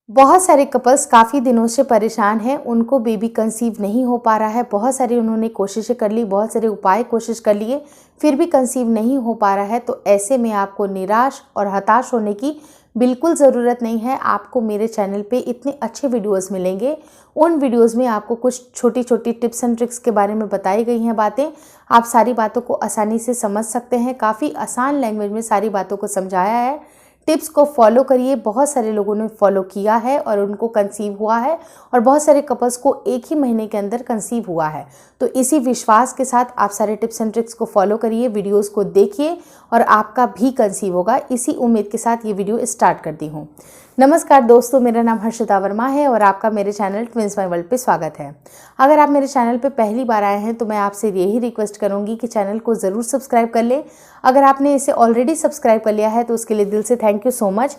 बहुत सारे कपल्स काफ़ी दिनों से परेशान हैं, उनको बेबी कंसीव नहीं हो पा रहा है। बहुत सारी उन्होंने कोशिशें कर ली, बहुत सारे उपाय कोशिश कर लिए, फिर भी कंसीव नहीं हो पा रहा है। तो ऐसे में आपको निराश और हताश होने की बिल्कुल ज़रूरत नहीं है। आपको मेरे चैनल पे इतने अच्छे वीडियोस मिलेंगे। उन वीडियोस में आपको कुछ छोटी छोटी टिप्स एंड ट्रिक्स के बारे में बताई गई हैं बातें। आप सारी बातों को आसानी से समझ सकते हैं। काफ़ी आसान लैंग्वेज में सारी बातों को समझाया है। टिप्स को फॉलो करिए। बहुत सारे लोगों ने फॉलो किया है और उनको कंसीव हुआ है, और बहुत सारे कपल्स को एक ही महीने के अंदर कंसीव हुआ है। तो इसी विश्वास के साथ आप सारे टिप्स एंड ट्रिक्स को फॉलो करिए, वीडियोस को देखिए और आपका भी कंसीव होगा। इसी उम्मीद के साथ ये वीडियो स्टार्ट करती हूँ। नमस्कार दोस्तों, मेरा नाम हर्षिता वर्मा है और आपका मेरे चैनल ट्विंस माय वर्ल्ड पे स्वागत है। अगर आप मेरे चैनल पे पहली बार आए हैं तो मैं आपसे यही रिक्वेस्ट करूंगी कि चैनल को ज़रूर सब्सक्राइब कर ले। अगर आपने इसे ऑलरेडी सब्सक्राइब कर लिया है तो उसके लिए दिल से थैंक यू सो मच।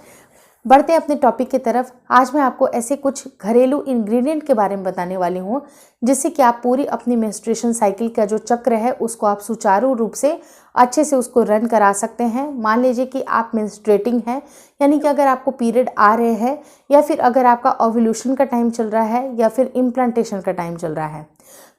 बढ़ते हैं अपने टॉपिक की तरफ। आज मैं आपको ऐसे कुछ घरेलू इंग्रेडिएंट के बारे में बताने वाली हूँ जिससे कि आप पूरी अपनी मेंस्ट्रुएशन साइकिल का जो चक्र है उसको आप सुचारू रूप से अच्छे से उसको रन करा सकते हैं। मान लीजिए कि आप मेंस्ट्रुएटिंग हैं, यानी कि अगर आपको पीरियड आ रहे हैं, या फिर अगर आपका ओव्यूलेशन का टाइम चल रहा है, या फिर इम्प्लांटेशन का टाइम चल रहा है,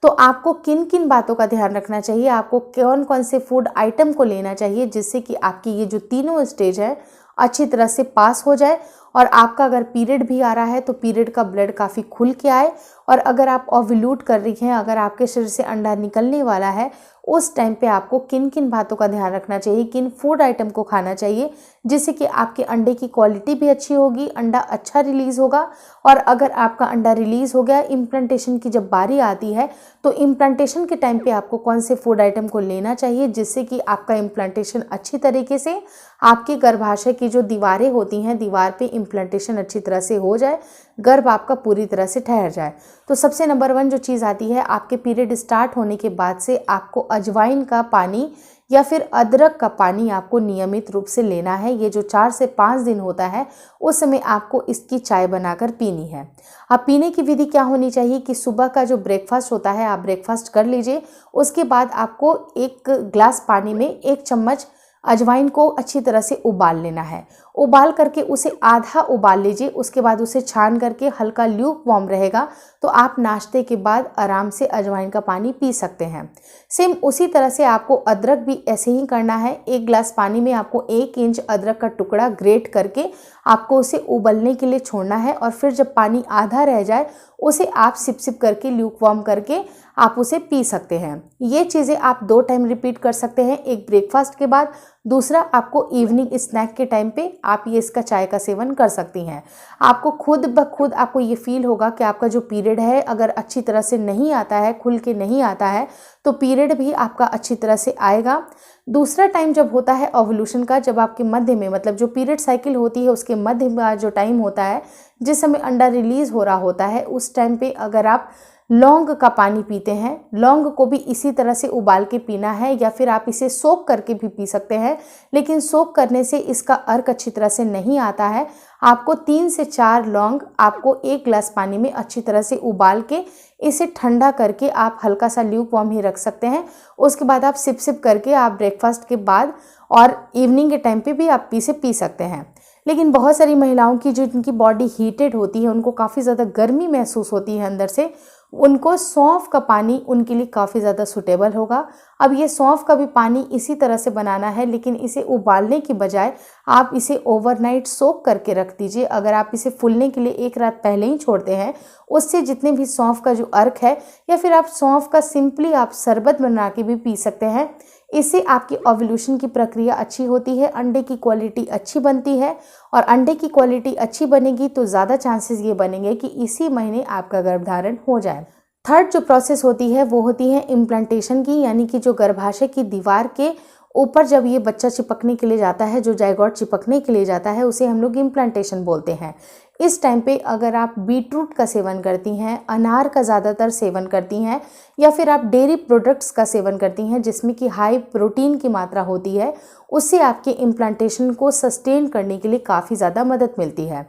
तो आपको किन किन बातों का ध्यान रखना चाहिए, आपको कौन कौन से फूड आइटम को लेना चाहिए जिससे कि आपकी ये जो तीनों स्टेज है अच्छी तरह से पास हो जाए। और आपका अगर पीरियड भी आ रहा है तो पीरियड का ब्लड काफ़ी खुल के आए। और अगर आप ओव्यूलेट कर रही हैं, अगर आपके शरीर से अंडा निकलने वाला है, उस टाइम पे आपको किन किन बातों का ध्यान रखना चाहिए, किन फूड आइटम को खाना चाहिए जिससे कि आपके अंडे की क्वालिटी भी अच्छी होगी, अंडा अच्छा रिलीज़ होगा। और अगर आपका अंडा रिलीज़ हो गया, इम्प्लांटेशन की जब बारी आती है तो इम्प्लांटेशन के टाइम पे आपको कौन से फूड आइटम को लेना चाहिए जिससे कि आपका इम्प्लांटेशन अच्छी तरीके से, आपके गर्भाशय की जो दीवारें होती हैं, दीवार पे इम्प्लांटेशन अच्छी तरह से हो जाए, गर्भ आपका पूरी तरह से ठहर जाए। तो सबसे नंबर 1 जो चीज़ आती है, आपके पीरियड स्टार्ट होने के बाद से आपको अजवाइन का पानी या फिर अदरक का पानी आपको नियमित रूप से लेना है। ये जो 4 से 5 दिन होता है उस समय आपको इसकी चाय बनाकर पीनी है। अब पीने की विधि क्या होनी चाहिए कि सुबह का जो ब्रेकफास्ट होता है आप ब्रेकफास्ट कर लीजिए। उसके बाद आपको 1 ग्लास पानी में 1 चम्मच अजवाइन को अच्छी तरह से उबाल लेना है। उबाल करके उसे आधा उबाल लीजिए। उसके बाद उसे छान करके हल्का ल्यूक वार्म रहेगा तो आप नाश्ते के बाद आराम से अजवाइन का पानी पी सकते हैं। सेम उसी तरह से आपको अदरक भी ऐसे ही करना है। 1 ग्लास पानी में आपको 1 इंच अदरक का टुकड़ा ग्रेट करके आपको उसे उबलने के लिए छोड़ना है। और फिर जब पानी आधा रह जाए उसे आप सिप सिप करके ल्यूक वार्म करके आप उसे पी सकते हैं। ये चीज़ें आप 2 टाइम रिपीट कर सकते हैं, एक ब्रेकफास्ट के बाद, दूसरा आपको इवनिंग स्नैक के टाइम पे आप ये इसका चाय का सेवन कर सकती हैं। आपको खुद ब खुद आपको ये फील होगा कि आपका जो पीरियड है अगर अच्छी तरह से नहीं आता है, खुल के नहीं आता है, तो पीरियड भी आपका अच्छी तरह से आएगा। दूसरा टाइम जब होता है ओव्यूलेशन का, जब आपके मध्य में, मतलब जो पीरियड साइकिल होती है उसके मध्य में जो टाइम होता है जिस समय अंडा रिलीज़ हो रहा होता है, उस टाइम पे अगर आप लौंग का पानी पीते हैं, लौंग को भी इसी तरह से उबाल के पीना है, या फिर आप इसे सोक करके भी पी सकते हैं। लेकिन सोक करने से इसका अर्क अच्छी तरह से नहीं आता है। आपको 3 से 4 लौंग आपको 1 ग्लास पानी में अच्छी तरह से उबाल के इसे ठंडा करके आप हल्का सा ल्यूक वार्म ही रख सकते हैं। उसके बाद आप सिप सिप करके आप ब्रेकफास्ट के बाद और इवनिंग के टाइम पे भी आप इसे पी सकते हैं। लेकिन बहुत सारी महिलाओं की जो इनकी बॉडी हीटेड होती है, उनको काफ़ी ज़्यादा गर्मी महसूस होती है अंदर से, उनको सौंफ का पानी उनके लिए काफ़ी ज़्यादा सूटेबल होगा। अब ये सौंफ का भी पानी इसी तरह से बनाना है, लेकिन इसे उबालने की बजाय आप इसे ओवरनाइट सोक करके रख दीजिए। अगर आप इसे फूलने के लिए 1 रात पहले ही छोड़ते हैं, उससे जितने भी सौंफ का जो अर्क है, या फिर आप सौंफ का सिंपली आप शरबत बना के भी पी सकते हैं। इससे आपकी ओव्यूलेशन की प्रक्रिया अच्छी होती है, अंडे की क्वालिटी अच्छी बनती है, और अंडे की क्वालिटी अच्छी बनेगी तो ज़्यादा चांसेस ये बनेंगे कि इसी महीने आपका गर्भधारण हो जाए। थर्ड जो प्रोसेस होती है वो होती है इम्प्लांटेशन की, यानी कि जो गर्भाशय की दीवार के ऊपर जब ये बच्चा चिपकने के लिए जाता है, जो जाइगोट चिपकने के लिए जाता है, उसे हम लोग इम्प्लांटेशन बोलते हैं। इस टाइम पे अगर आप बीटरूट का सेवन करती हैं, अनार का ज़्यादातर सेवन करती हैं, या फिर आप डेयरी प्रोडक्ट्स का सेवन करती हैं जिसमें कि हाई प्रोटीन की मात्रा होती है, उससे आपके इम्प्लांटेशन को सस्टेन करने के लिए काफ़ी ज़्यादा मदद मिलती है।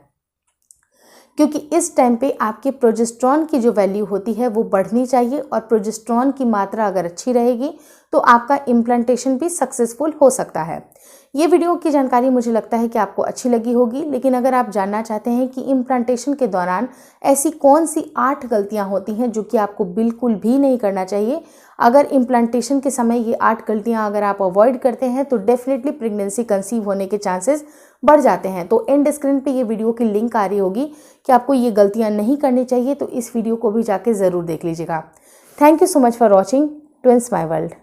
क्योंकि इस टाइम पे आपके प्रोजेस्टेरॉन की जो वैल्यू होती है वो बढ़नी चाहिए, और प्रोजेस्टेरॉन की मात्रा अगर अच्छी रहेगी तो आपका इम्प्लांटेशन भी सक्सेसफुल हो सकता है। ये वीडियो की जानकारी मुझे लगता है कि आपको अच्छी लगी होगी, लेकिन अगर आप जानना चाहते हैं कि इम्प्लांटेशन के दौरान ऐसी कौन सी 8 गलतियां होती हैं जो कि आपको बिल्कुल भी नहीं करना चाहिए, अगर इम्प्लांटेशन के समय ये 8 गलतियां अगर आप अवॉइड करते हैं तो डेफिनेटली प्रेगनेंसी कंसीव होने के चांसेस बढ़ जाते हैं। तो एंड स्क्रीन पे ये वीडियो की लिंक आ रही होगी कि आपको ये गलतियां नहीं करनी चाहिए, तो इस वीडियो को भी जाके ज़रूर देख लीजिएगा। Thank you so much for watching twins my world.